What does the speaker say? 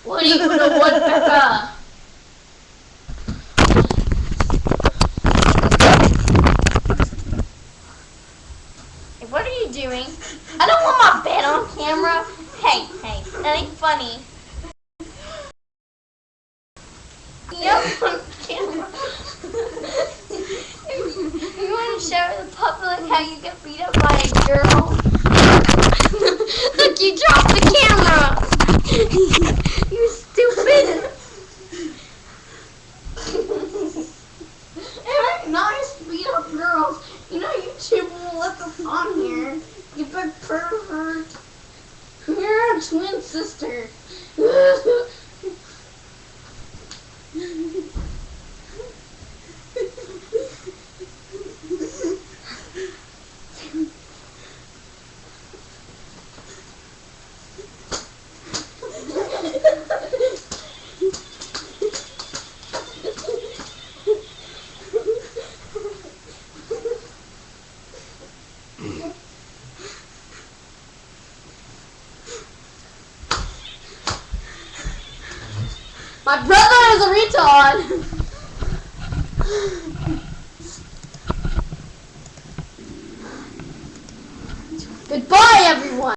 Woody Woodpecker. Hey, what are you doing? I don't want my bed on camera. Hey, that ain't funny. Yep, on camera. You want to show the public how you get beat up by a girl? Look, you dropped the camera. You stupid. Hey, nice beat up girls. You know YouTube won't let us on here. You big pervert. You're a twin sister. My brother is a retard! Goodbye, everyone!